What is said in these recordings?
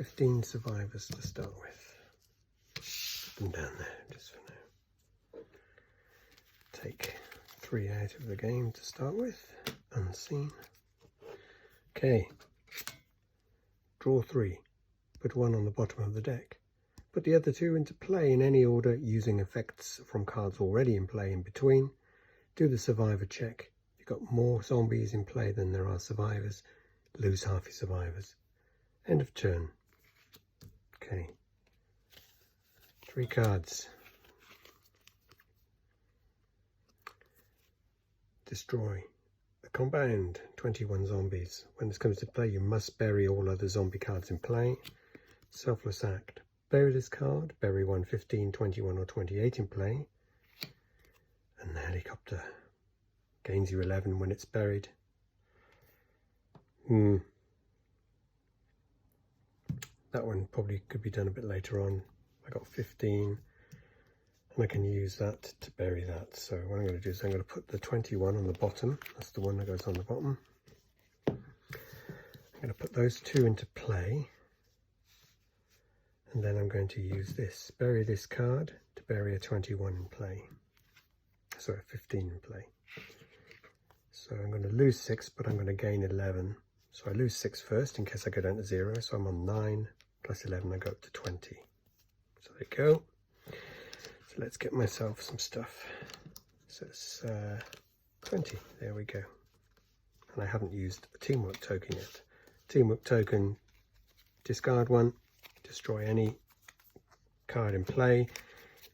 15 survivors to start with. Put them down there just for now. Take 3 out of the game to start with, unseen. Okay, draw 3, put 1 on the bottom of the deck. Put the other 2 into play in any order using effects from cards already in play in between. Do the survivor check. You've got more zombies in play than there are survivors. Lose half your survivors. End of turn. Okay. 3 cards. Destroy. A compound. 21 zombies. When this comes to play, you must bury all other zombie cards in play. Selfless act. Bury this card. Bury 1, 15, 21 or 28 in play. And the helicopter gains you 11 when it's buried. That one probably could be done a bit later on. I got 15 and I can use that to bury that. So what I'm going to do is I'm going to put the 21 on the bottom. That's the one that goes on the bottom. I'm going to put those 2 into play. And then I'm going to use this, bury this card to bury a 21 in play. So a 15 in play. So I'm going to lose 6, but I'm going to gain 11. So I lose 6 first in case I go down to 0. So I'm on 9 plus 11, I go up to 20. So there you go. So let's get myself some stuff. So it's 20, there we go. And I haven't used a teamwork token yet. Teamwork token, discard 1. Destroy any card in play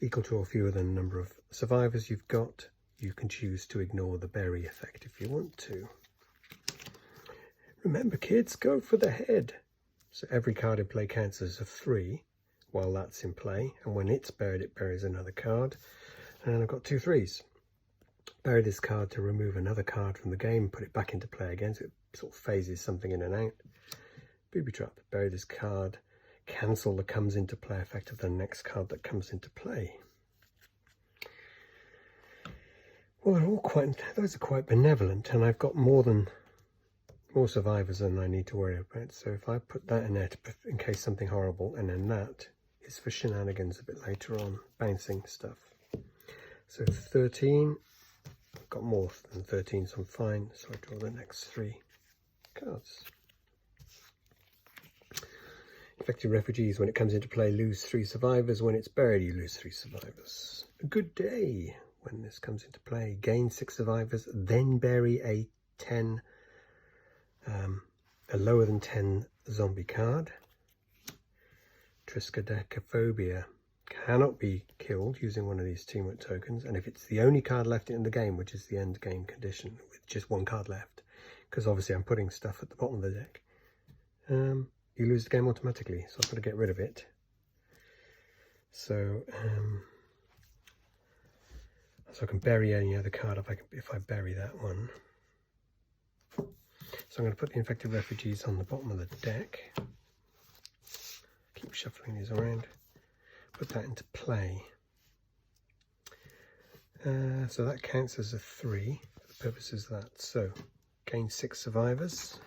equal to or fewer than the number of survivors you've got. You can choose to ignore the bury effect if you want to. Remember kids, go for the head. So every card in play counts as a 3 while that's in play, and when it's buried it buries another card. And I've got 2 3s. Bury this card to remove another card from the game, put it back into play again, so it sort of phases something in and out. Booby trap. Bury this card. Cancel the comes into play effect of the next card that comes into play. Well, those are quite benevolent, and I've got more survivors than I need to worry about. So if I put that in there in case something horrible, and then that is for shenanigans a bit later on, bouncing stuff. So 13, I've got more than 13, so I'm fine. So I draw the next 3 cards. Infected refugees, when it comes into play, lose 3 survivors. When it's buried, you lose 3 survivors. A good day. When this comes into play, gain 6 survivors, then bury a 10, a lower than 10 zombie card. TRISKAIDEKAPHO13IA cannot be killed using one of these teamwork tokens, and if it's the only card left in the game, which is the end game condition, with just 1 card left, because obviously I'm putting stuff at the bottom of the deck, you lose the game automatically, so I've got to get rid of it. So I can bury any other card if I bury that one. So I'm going to put the infected refugees on the bottom of the deck. Keep shuffling these around. Put that into play. So that counts as a 3 for the purposes of that. So gain 6 survivors.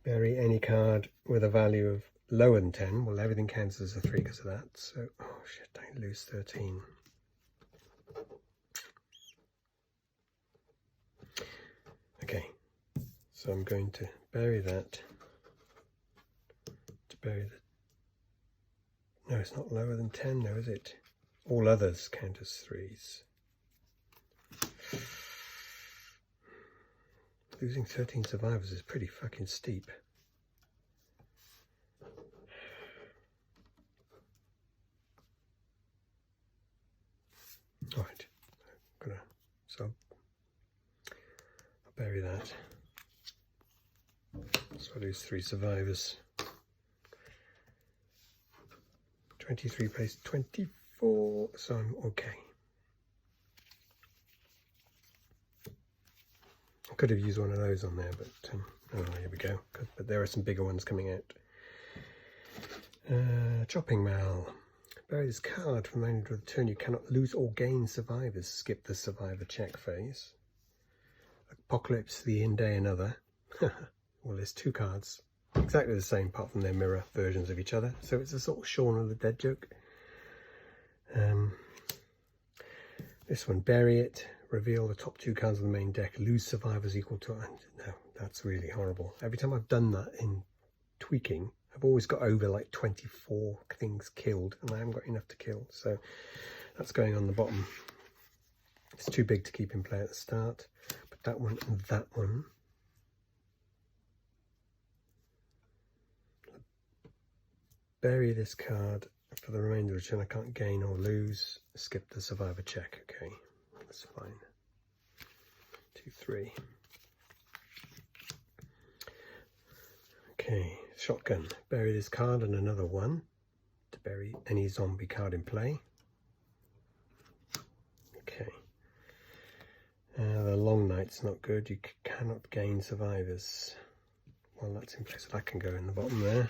Bury any card with a value of lower than 10. Well, everything counts as a 3 because of that. So, oh shit, I lose 13. Okay, so I'm going to bury that. To bury the... No, it's not lower than 10 now, is it? All others count as 3s. Losing 13 survivors is pretty fucking steep. Alright, so I'll bury that. So I lose 3 survivors. 23 plays 24, so I'm okay. I could have used one of those on there, but oh, here we go. But there are some bigger ones coming out. Chopping Mal. Bury this card from the end of the turn. You cannot lose or gain survivors. Skip the survivor check phase. Apocalypse, the in day, another. Well, there's 2 cards. exactly the same apart from their mirror versions of each other. So it's a sort of Shaun of the Dead joke. This one, bury it, reveal the top 2 cards of the main deck, lose survivors equal to... No, that's really horrible. Every time I've done that in tweaking, I've always got over like 24 things killed, and I haven't got enough to kill. So that's going on the bottom. It's too big to keep in play at the start. But that one and that one. Bury this card for the remainder of the turn. I can't gain or lose. Skip the survivor check. Okay, that's fine. 2, 3. Okay, shotgun. Bury this card and another one to bury any zombie card in play. Okay. The long night's not good. You cannot gain survivors. Well, that's in place. That can go in the bottom there.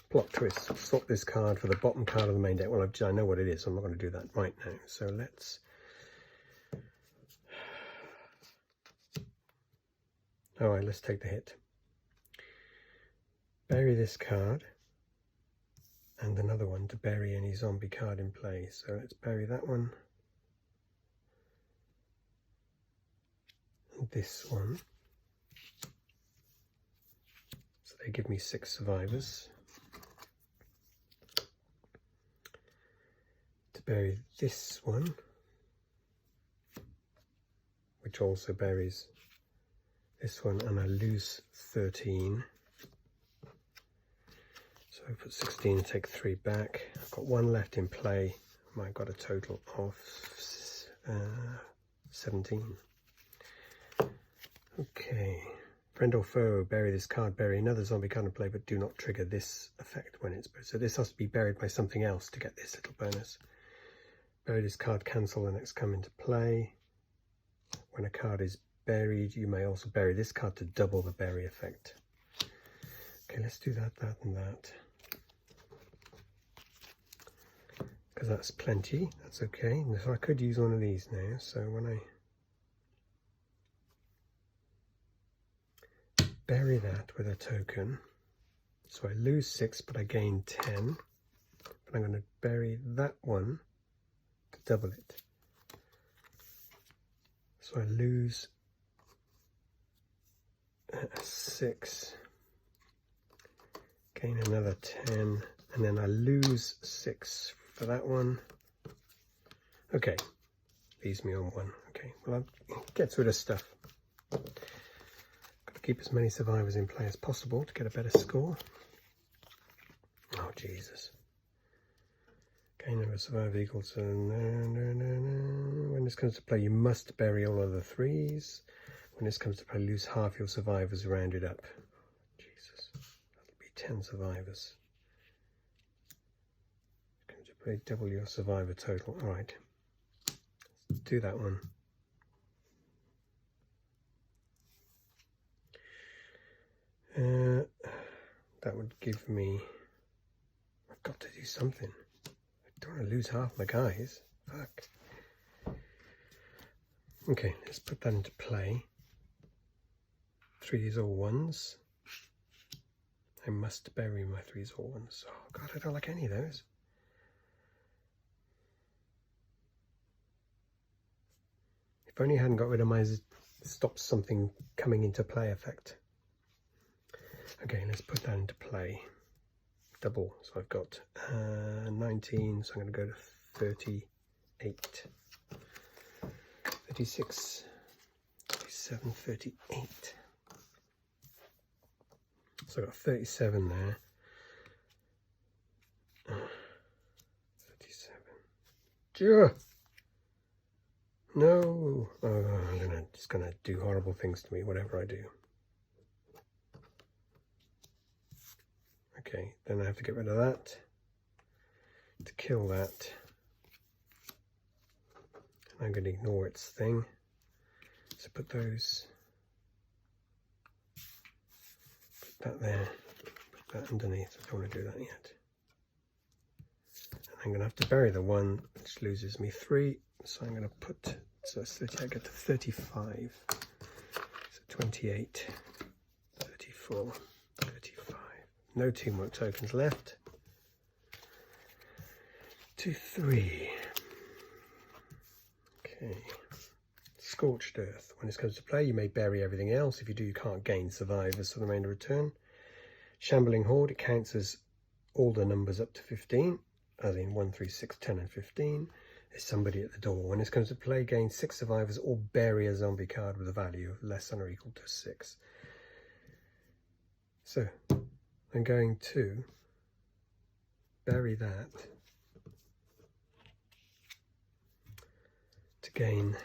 Plot twist. Swap this card for the bottom card of the main deck. Well, I know what it is, so I'm not going to do that right now. So let's... Alright, let's take the hit. Bury this card and another one to bury any zombie card in play. So let's bury that one. And this one. So they give me 6 survivors. Bury this one, which also buries this one, and I lose 13. So I put 16 and take 3 back. I've got 1 left in play. I've got a total of 17. Okay. Friend or foe, bury this card, bury another zombie card in play, but do not trigger this effect when it's... So this has to be buried by something else to get this little bonus. Bury this card, cancel the next come into play. When a card is buried, you may also bury this card to double the bury effect. Okay, let's do that, that, and that. Because that's plenty, that's okay. So I could use one of these now. So when I bury that with a token, so I lose 6, but I gain 10. But I'm going to bury that one to double it. So I lose 6, gain another 10, and then I lose 6 for that one. Okay, leaves me on 1. Okay, well, that gets rid of stuff. Got to keep as many survivors in play as possible to get a better score. Oh, Jesus. Gain of a survivor equals to no. When this comes to play, you must bury all other 3s. When this comes to play, lose half your survivors rounded up. Jesus, that'll be 10 survivors. Comes to play, double your survivor total. All right, let's do that one. That would give me... I've got to do something. Don't want to lose half my guys. Fuck. Okay, let's put that into play. 3s or 1s. I must bury my 3s or 1s. Oh God, I don't like any of those. If only I hadn't got rid of my stop something coming into play effect. Okay, let's put that into play. Double, so I've got 19, so I'm going to go to 38, 36, 37, 38. So I've got 37 there. 37. Sure. No. Oh, it's going to do horrible things to me, whatever I do. Okay, then I have to get rid of that to kill that. And I'm going to ignore its thing. So put those, put that there, put that underneath. I don't want to do that yet. And I'm going to have to bury the 1, which loses me 3. So I'm going to put, so it's 30, I get to 35. So 28, 34, 38. No teamwork tokens left. 2, 3. Okay. Scorched Earth. When this comes to play, you may bury everything else. If you do, you can't gain survivors for the remainder of the turn. Shambling Horde, it counts as all the numbers up to 15, as in 1, 3, 6, 10 and 15. There's somebody at the door. When this comes to play, gain 6 survivors or bury a zombie card with a value of less than or equal to 6. So I'm going to bury that to gain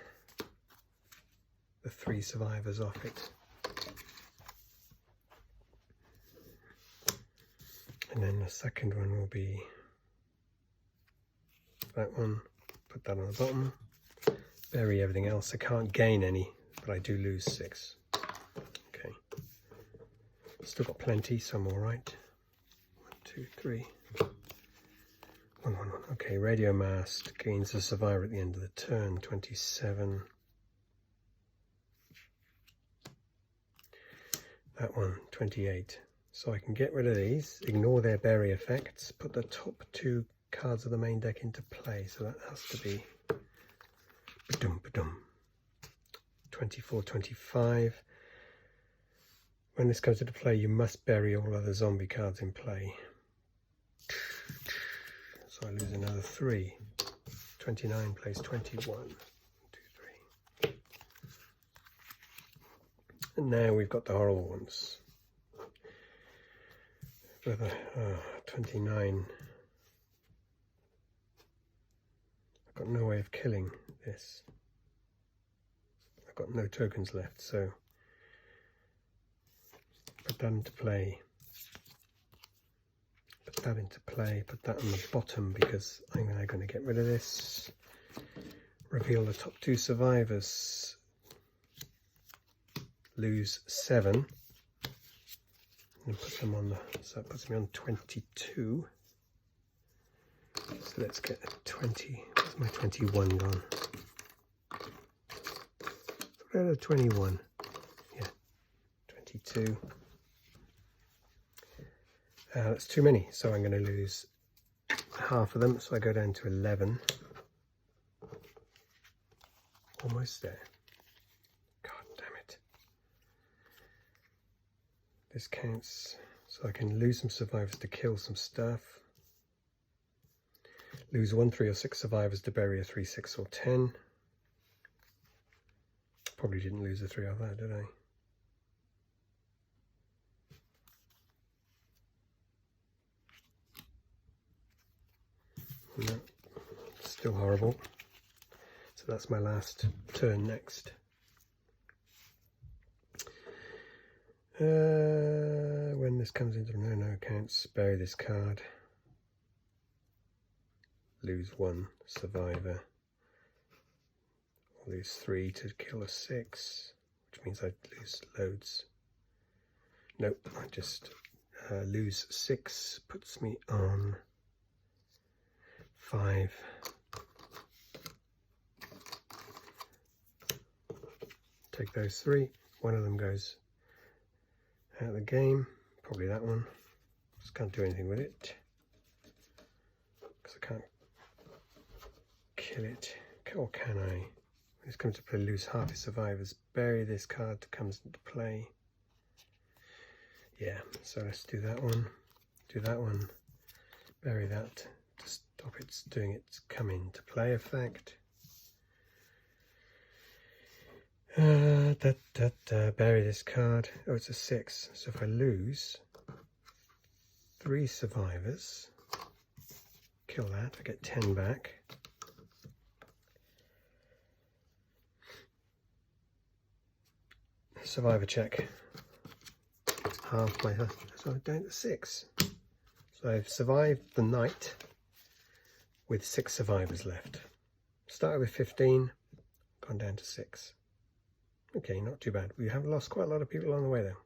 the 3 survivors off it. And then the second one will be that one. Put that on the bottom. Bury everything else. I can't gain any, but I do lose 6. Okay. Still got plenty, so I'm all right. 1, 2, 3. 1, 1, 1. Okay, Radio Mast gains a survivor at the end of the turn. 27. That one, 28. So I can get rid of these, ignore their bury effects, put the top 2 cards of the main deck into play. So that has to be 24, 25. When this comes into play, you must bury all other zombie cards in play. So I lose another 3. 29 plays 21. 1, 2, 3. And now we've got the horrible ones. With a 29. I've got no way of killing this. I've got no tokens left, so put that into play. Put that into play, put that on the bottom because I'm now going to get rid of this. Reveal the top 2 survivors. Lose 7. And put them on the, so that puts me on 22. So let's get a 20. Where's my 21 gone? Put out a 21. Yeah, 22. That's too many, so I'm going to lose half of them. So I go down to 11. Almost there. This counts, so I can lose some survivors to kill some stuff. Lose 1, 3 or 6 survivors to bury a 3, 6 or 10. Probably didn't lose a 3 of that, did I? No, still horrible. So that's my last turn next. When this comes into no counts, bury this card. Lose 1 survivor. Lose 3 to kill a 6, which means I lose loads. Nope, I just lose 6, puts me on 5. Take those 3. One of them goes out of the game, probably that one. Just can't do anything with it because I can't kill it. Or can I? When this comes to play, lose half its survivors. Bury this card that comes into play. Yeah, so let's do that one. Do that one. Bury that to stop it doing its come into play effect. Bury this card. Oh, it's a 6. So if I lose 3 survivors, kill that, I get 10 back. Survivor check. Half my, so I'm down to 6. So I've survived the night with 6 survivors left. Started with 15, gone down to 6. Okay, not too bad. We have lost quite a lot of people along the way though.